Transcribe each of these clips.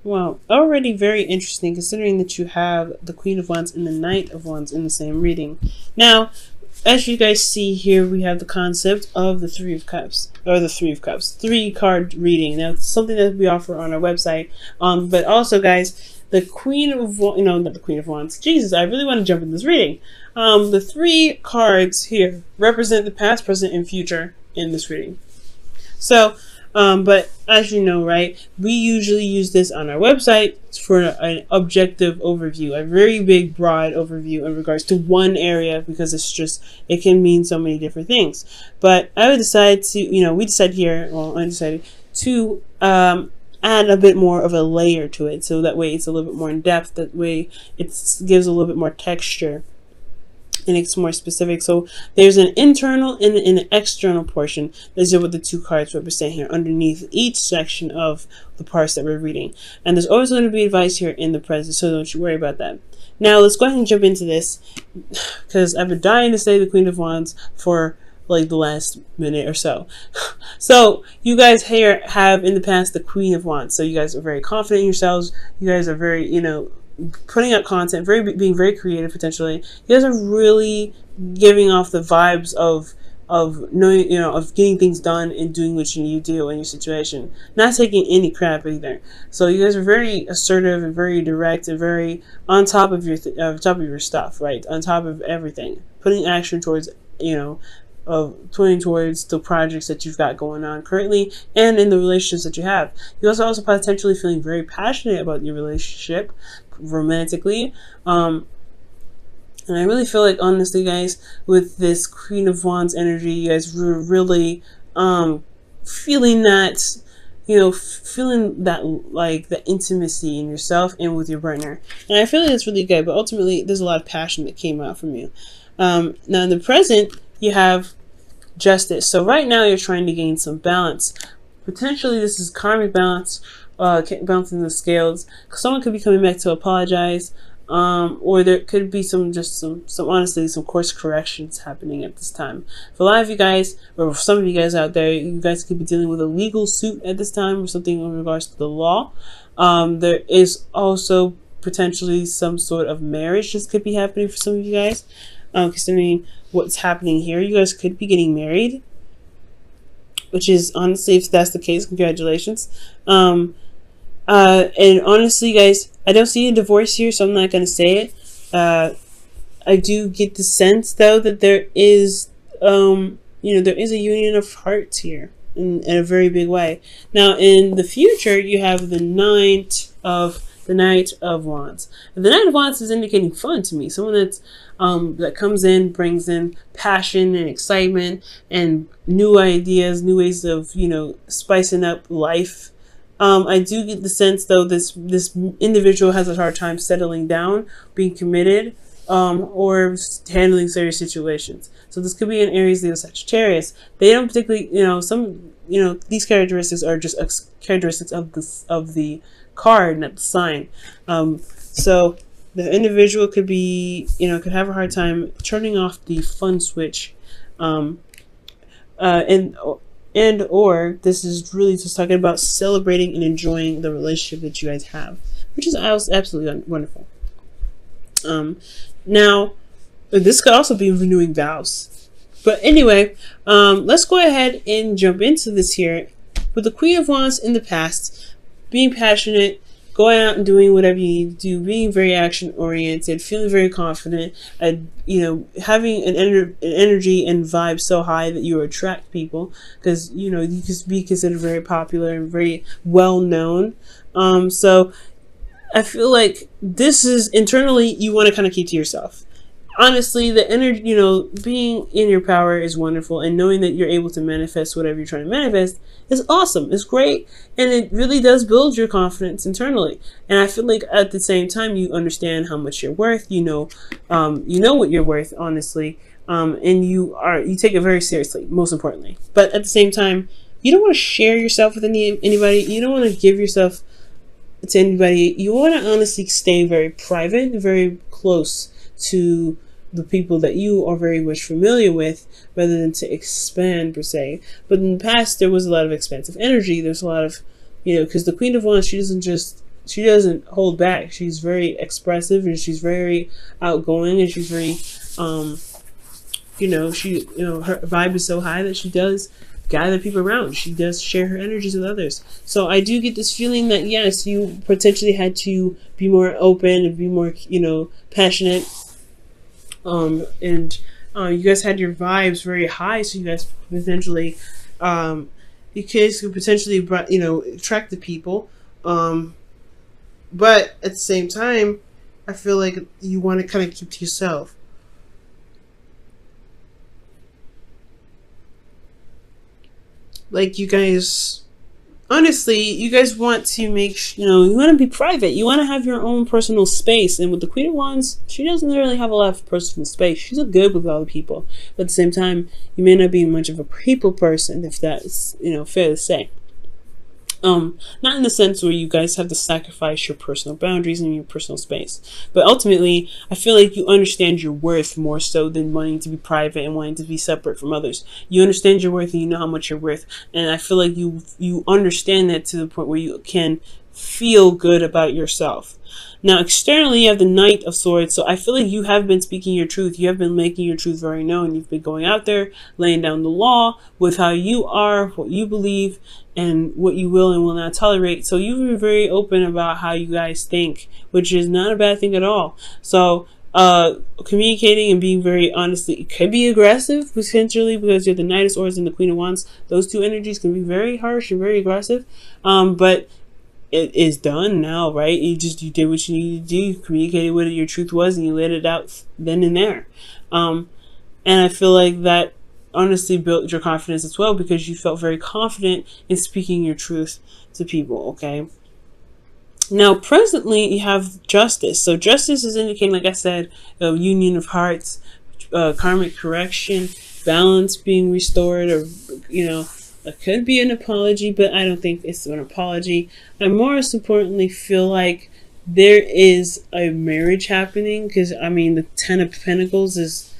Well, already very interesting considering that you have the Queen of Wands and the Knight of Wands in the same reading. Now, as you guys see here, we have the concept of the Three of Cups, or the Three of Cups, 3-card reading. Now, it's something that we offer on our website. But also, guys, the Queen of Wands, not the Queen of Wands. Jesus, I really want to jump in this reading. The 3 cards here represent the past, present, and future in this reading. So, but as you know, right, we usually use this on our website for an objective overview, a very big, broad overview in regards to one area, because it can mean so many different things. But I would decide to, we decided here, well, I decided to add a bit more of a layer to it, so that way it's a little bit more in depth, that way it gives a little bit more texture. And it's more specific. So there's an internal and an external portion. These are what the 2 cards represent here underneath each section of the parts that we're reading. And there's always going to be advice here in the present, so don't you worry about that. Now let's go ahead and jump into this, because I've been dying to say the Queen of Wands for like the last minute or so. So you guys here have in the past the Queen of Wands. So you guys are very confident in yourselves. You guys are very, putting out content, being very creative potentially. You guys are really giving off the vibes of knowing, of getting things done and doing what you need to do in your situation. Not taking any crap either. So you guys are very assertive and very direct and very on top of your stuff, right? On top of everything. Putting action towards, pointing towards the projects that you've got going on currently and in the relationships that you have. You also potentially feeling very passionate about your relationship romantically. And I really feel like, honestly, guys, with this Queen of Wands energy, you guys were really feeling that, feeling that, like, the intimacy in yourself and with your partner. And I feel like it's really good, but ultimately there's a lot of passion that came out from you. Now in the present, you have Justice. So right now you're trying to gain some balance. Potentially this is karmic balance, balancing the scales. Someone could be coming back to apologize, or there could be some honestly some course corrections happening at this time. For a lot of you guys, or for some of you guys out there, you guys could be dealing with a legal suit at this time or something in regards to the law. There is also potentially some sort of marriage that could be happening for some of you guys. Considering what's happening here, you guys could be getting married, which is, honestly, if that's the case, congratulations. And honestly, guys, I don't see a divorce here, so I'm not going to say it. I do get the sense, though, that there is, there is a union of hearts here in a very big way. Now, in the future, you have the Knight of Wands. And the Knight of Wands is indicating fun to me. Someone that's that comes in, brings in passion and excitement and new ideas, new ways of, spicing up life. I do get the sense, though, this individual has a hard time settling down, being committed, or handling serious situations. So this could be an Aries, Leo, Sagittarius. They don't particularly, these characteristics are just characteristics of the card, not the sign. So the individual could be, could have a hard time turning off the fun switch, and or this is really just talking about celebrating and enjoying the relationship that you guys have, which is absolutely wonderful. Now, this could also be renewing vows. But anyway, let's go ahead and jump into this here. With the Queen of Wands in the past, being passionate, going out and doing whatever you need to do, being very action oriented, feeling very confident, and having an energy and vibe so high that you attract people, because you could be considered very popular and very well known. So I feel like this is internally you want to kind of keep to yourself. Honestly, the energy, being in your power is wonderful, and knowing that you're able to manifest whatever you're trying to manifest is awesome. It's great, and it really does build your confidence internally. And I feel like at the same time, you understand how much you're worth. You know what you're worth, honestly, and you take it very seriously. Most importantly, but at the same time, you don't want to share yourself with anybody. You don't want to give yourself to anybody. You want to honestly stay very private, very close to the people that you are very much familiar with, rather than to expand per se. But in the past, there was a lot of expansive energy. There's a lot of, because the Queen of Wands, she doesn't just she doesn't hold back. She's very expressive, and she's very outgoing, and she's very her vibe is so high that she does gather people around. She does share her energies with others. So I do get this feeling that yes, you potentially had to be more open and be more, passionate. You guys had your vibes very high, so you guys potentially, could potentially, attract the people. But at the same time, I feel like you want to kind of keep to yourself. Like, you guys, honestly, you guys want to make, you want to be private. You want to have your own personal space. And with the Queen of Wands, she doesn't really have a lot of personal space. She's good with other people. But at the same time, you may not be much of a people person, if that's, fair to say. Not in the sense where you guys have to sacrifice your personal boundaries and your personal space, but ultimately I feel like you understand your worth more so than wanting to be private and wanting to be separate from others. You understand your worth and you know how much you're worth, and I feel like you understand that to the point where you can feel good about yourself. Now, externally, you have the Knight of Swords, so I feel like you have been speaking your truth. You have been making your truth very known. You've been going out there, laying down the law with how you are, what you believe, and what you will and will not tolerate. So you've been very open about how you guys think, which is not a bad thing at all. So communicating and being very honest, it could be aggressive potentially because you're the Knight of Swords and the Queen of Wands. Those two energies can be very harsh and very aggressive, but it is done now, right? You did what you needed to do. You communicated what your truth was, and you let it out then and there. And I feel like that honestly built your confidence as well, because you felt very confident in speaking your truth to people. Okay. Now, presently, you have Justice. So Justice is indicating, like I said, a union of hearts, karmic correction, balance being restored, or it could be an apology, but I don't think it's an apology. I most importantly feel like there is a marriage happening, because the Ten of Pentacles is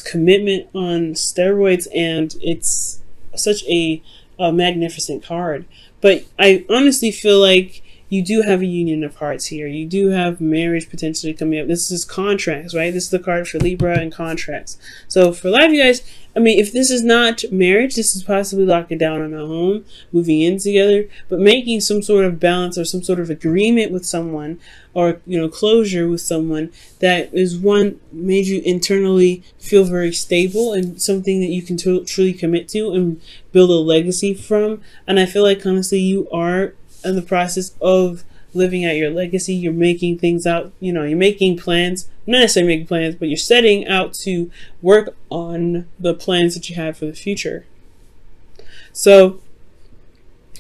commitment on steroids, and it's such a magnificent card. But I honestly feel like you do have a union of hearts here. You do have marriage potentially coming up. This is contracts, right? This is the card for Libra and contracts. So for a lot of you guys, if this is not marriage, this is possibly locking down on a home, moving in together, but making some sort of balance or some sort of agreement with someone, or closure with someone that is one made you internally feel very stable and something that you can truly commit to and build a legacy from. And I feel like honestly you are in the process of living out your legacy. You're making things out, you're making plans, not necessarily making plans, but you're setting out to work on the plans that you have for the future. So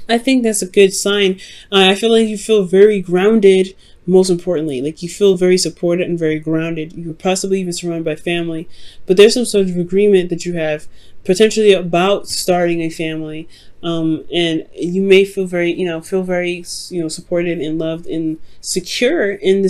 I think that's a good sign. I feel like you feel very grounded, most importantly. Like you feel very supported and very grounded. You're possibly even surrounded by family, but there's some sort of agreement that you have potentially about starting a family. And you may feel very, supported and loved and secure in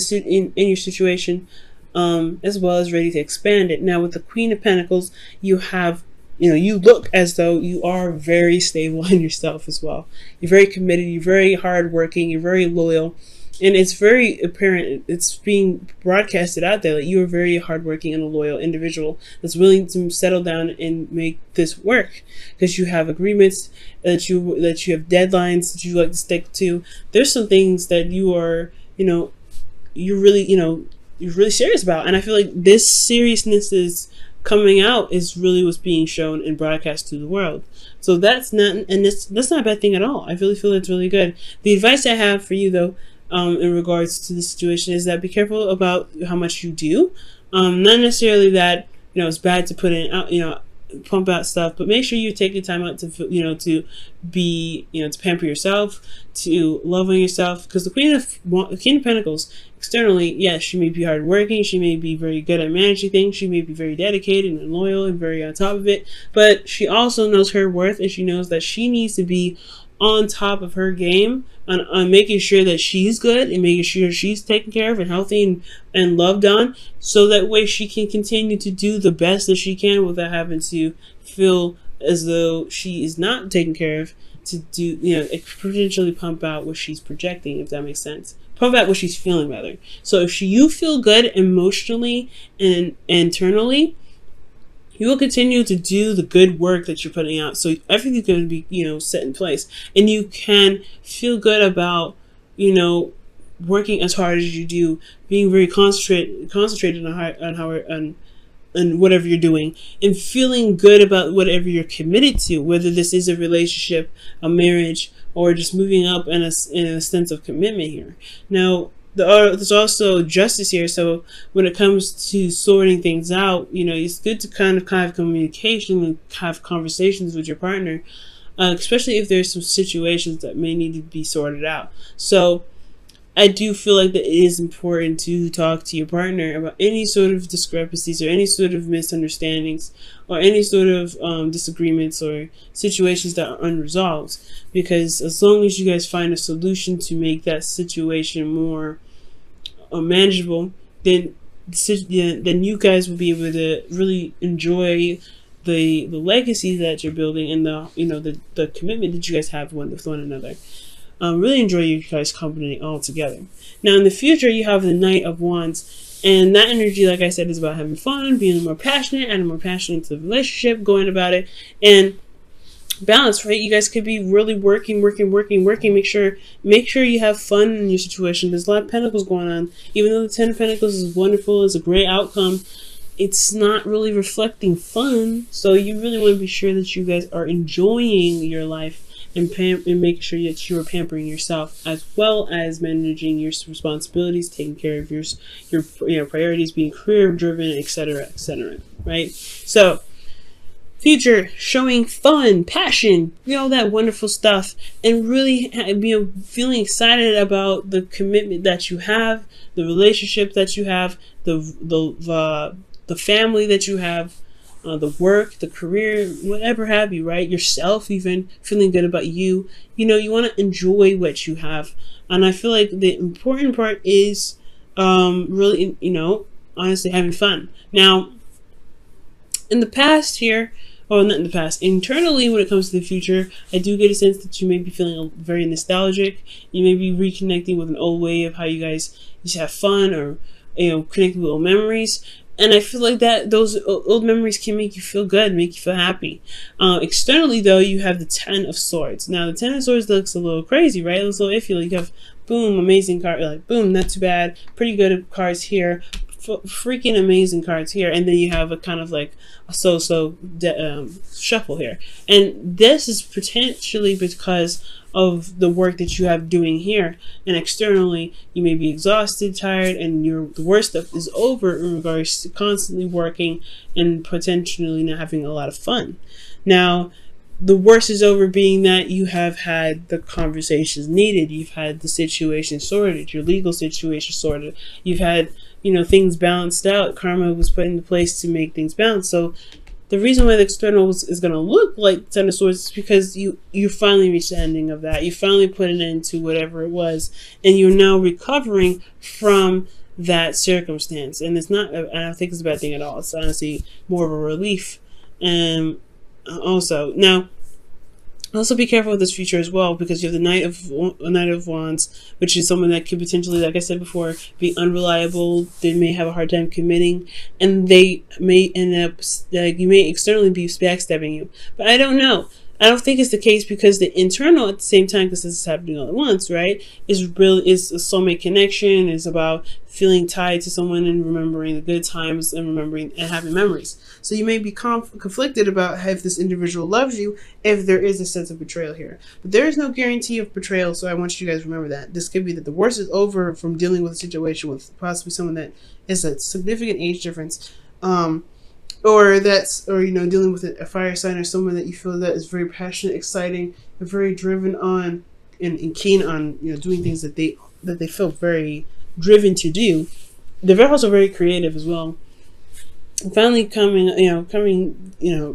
your situation, as well as ready to expand it. Now, with the Queen of Pentacles, you have, you look as though you are very stable in yourself as well. You're very committed. You're very hardworking. You're very loyal. And it's very apparent, it's being broadcasted out there that you are very hardworking and a loyal individual that's willing to settle down and make this work, because you have agreements, that you have deadlines that you like to stick to. There's some things that you are, you're really serious about. And I feel like this seriousness is coming out is really what's being shown and broadcast to the world. So that's not a bad thing at all. I really feel it's really good. The advice I have for you though, in regards to the situation, is that be careful about how much you do. Not necessarily that it's bad to put in out, pump out stuff, but make sure you take the time out to to be to pamper yourself, to love on yourself, because the Queen of Pentacles externally, yes, she may be hardworking, she may be very good at managing things, she may be very dedicated and loyal and very on top of it, but she also knows her worth, and she knows that she needs to be on top of her game on making sure that she's good and making sure she's taken care of and healthy and loved on, so that way she can continue to do the best that she can without having to feel as though she is not taken care of to do, potentially pump out what she's projecting, if that makes sense. Pump out what she's feeling, rather. So if you feel good emotionally and internally, you will continue to do the good work that you're putting out. So everything's going to be, set in place. And you can feel good about, working as hard as you do, being very concentrated on whatever you're doing, and feeling good about whatever you're committed to, whether this is a relationship, a marriage, or just moving up in a sense of commitment here. Now, there's also justice here. So when it comes to sorting things out, it's good to kind of have communication and have conversations with your partner, especially if there's some situations that may need to be sorted out. So I do feel like that it is important to talk to your partner about any sort of discrepancies or any sort of misunderstandings or any sort of disagreements or situations that are unresolved. Because as long as you guys find a solution to make that situation more manageable, then you guys will be able to really enjoy the legacy that you're building and the commitment that you guys have with one another. Really enjoy you guys' company all together. Now in the future, you have the Knight of Wands, and that energy, like I said, is about having fun, being more passionate, and more passionate into the relationship, going about it, and balance, right? You guys could be really working. Make sure you have fun in your situation. There's a lot of Pentacles going on. Even though the Ten of Pentacles is wonderful, it's a great outcome, it's not really reflecting fun. So you really want to be sure that you guys are enjoying your life and making sure that you are pampering yourself, as well as managing your responsibilities, taking care of your priorities, being career driven, etc., right? So future, showing fun, passion, all that wonderful stuff, and really feeling excited about the commitment that you have, the relationship that you have, the family that you have, the work, the career, whatever have you, right? Yourself, even feeling good about you. You want to enjoy what you have. And I feel like the important part is really, honestly having fun. Now, in the past here, or not in the past, internally when it comes to the future, I do get a sense that you may be feeling very nostalgic. You may be reconnecting with an old way of how you guys used to have fun, or connecting with old memories. And I feel like that those old memories can make you feel good, make you feel happy. Externally, though, you have the Ten of Swords. Now, the Ten of Swords looks a little crazy, right? It looks a little iffy. Like you have, boom, amazing card. Like, boom, not too bad. Pretty good cards here. Freaking amazing cards here. And then you have a kind of like a so-so shuffle here. And this is potentially because of the work that you have doing here. And externally, you may be exhausted, tired, and the worst stuff is over in regards to constantly working and potentially not having a lot of fun. Now, the worst is over, being that you have had the conversations needed. You've had the situation sorted, your legal situation sorted. You've had, things balanced out. Karma was put into place to make things balance. So the reason why the external is going to look like Ten of Swords is because you finally reached the ending of that. You finally put an end to whatever it was, and you're now recovering from that circumstance. And I don't think it's a bad thing at all. It's honestly more of a relief. And also be careful with this future as well, because you have the Knight of Wands, which is someone that could potentially, like I said before, be unreliable. They may have a hard time committing, and they may end up, you may externally be backstabbing you. But I don't know. I don't think it's the case, because the internal at the same time, because this is happening all at once, right, is a soulmate connection, is about feeling tied to someone and remembering the good times and remembering and having memories. So you may be conflicted about if this individual loves you, if there is a sense of betrayal here. But there is no guarantee of betrayal, so I want you guys to remember that. This could be that the worst is over from dealing with a situation with possibly someone that is a significant age difference, or dealing with a fire sign, or someone that you feel that is very passionate, exciting, and very driven on and keen on doing things that they feel very driven to do. They're also very creative as well. And finally coming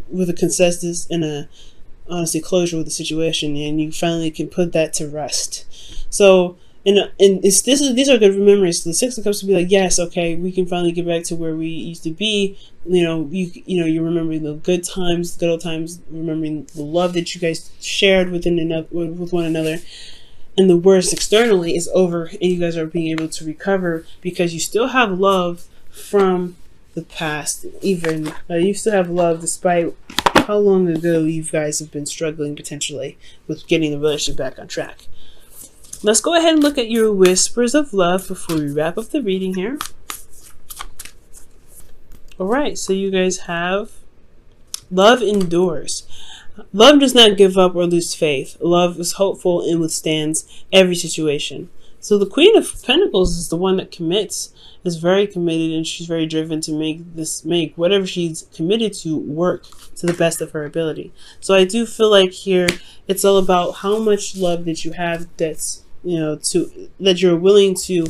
with a consensus and a honestly closure with the situation, and you finally can put that to rest. So these are good memories. The Six of Cups will be like, yes, okay, we can finally get back to where we used to be. You're remembering the good times, the good old times, remembering the love that you guys shared with one another. And the worst externally is over, and you guys are being able to recover because you still have love from the past. Even you still have love despite how long ago you guys have been struggling potentially with getting the relationship back on track. Let's go ahead and look at your whispers of love before we wrap up the reading here. Alright, so you guys have love endures. Love does not give up or lose faith. Love is hopeful and withstands every situation. So the Queen of Pentacles is the one that commits, is very committed, and she's very driven to make whatever she's committed to work to the best of her ability. So I do feel like here it's all about how much love that you have that you're willing to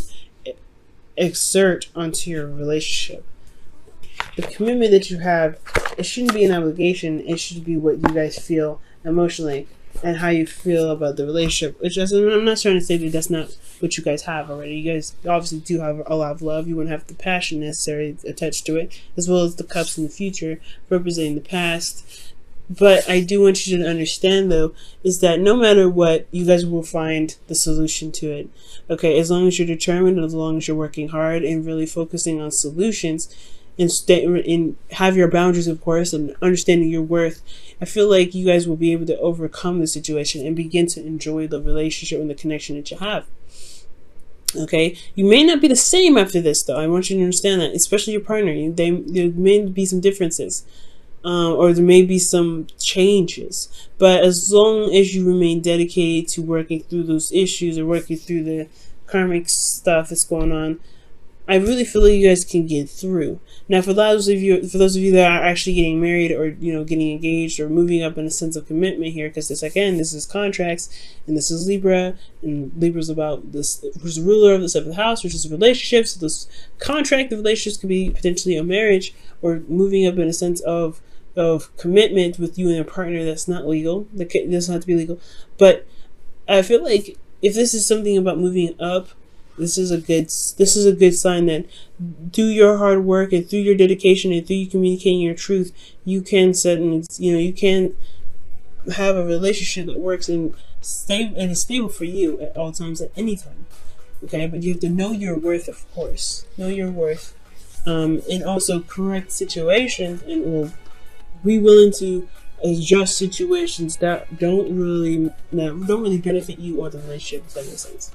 exert onto your relationship. The commitment that you have, it shouldn't be an obligation. It should be what you guys feel emotionally and how you feel about the relationship. I'm not trying to say that that's not what you guys have already. You guys obviously do have a lot of love. You wouldn't have the passion necessary attached to it, as well as the cups in the future representing the past. But I do want you to understand, though, is that no matter what, you guys will find the solution to it. Okay, as long as you're determined, as long as you're working hard and really focusing on solutions, and have your boundaries, of course, and understanding your worth, I feel like you guys will be able to overcome the situation and begin to enjoy the relationship and the connection that you have. Okay, you may not be the same after this, though. I want you to understand that, especially your partner. There may be some differences, or there may be some changes. But as long as you remain dedicated to working through those issues or working through the karmic stuff that's going on, I really feel like you guys can get through. Now, for those of you that are actually getting married or getting engaged or moving up in a sense of commitment here, because this is contracts, and this is Libra, and Libra's about this, who's the ruler of the seventh house, which is relationships. So this contract of relationships could be potentially a marriage or moving up in a sense of commitment with you and your partner. That's not legal. That doesn't have to be legal. But I feel like if this is something about moving up, this is a good sign that through your hard work and through your dedication and through you communicating your truth, you can you can have a relationship that works and is stable for you at all times, at any time. Okay, but you have to know your worth, of course. Know your worth, and also correct situations, and will be willing to adjust situations that don't really benefit you or the relationship. If that makes sense.